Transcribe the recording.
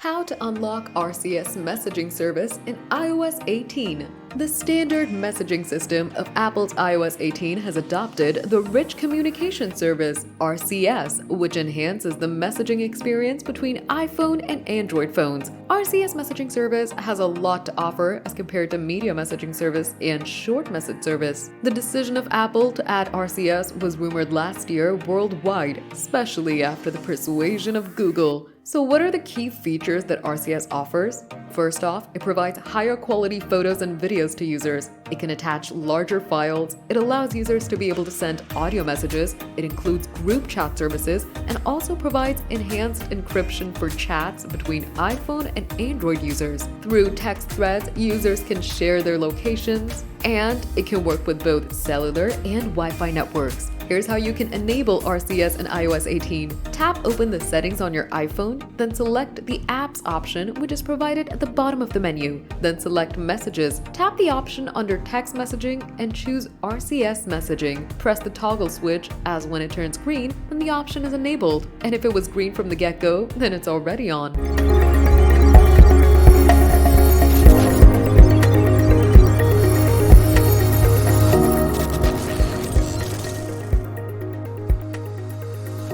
How to unlock RCS messaging service in iOS 18. The standard messaging system of Apple's iOS 18 has adopted the Rich Communication Service, RCS, which enhances the messaging experience between iPhone and Android phones. RCS messaging service has a lot to offer as compared to media messaging service and short message service. The decision of Apple to add RCS was rumored last year worldwide, especially after the persuasion of Google. So what are the key features that RCS offers? First off, it provides higher quality photos and videos to users. It can attach larger files. It allows users to be able to send audio messages. It includes group chat services and also provides enhanced encryption for chats between iPhone and Android users. Through text threads, users can share their locations, and it can work with both cellular and Wi-Fi networks. Here's how you can enable RCS in iOS 18. Tap open the settings on your iPhone, then select the Apps option, which is provided at the bottom of the menu. Then select Messages. Tap the option under Text Messaging and choose RCS Messaging. Press the toggle switch, as when it turns green, then the option is enabled. And if it was green from the get-go, then it's already on.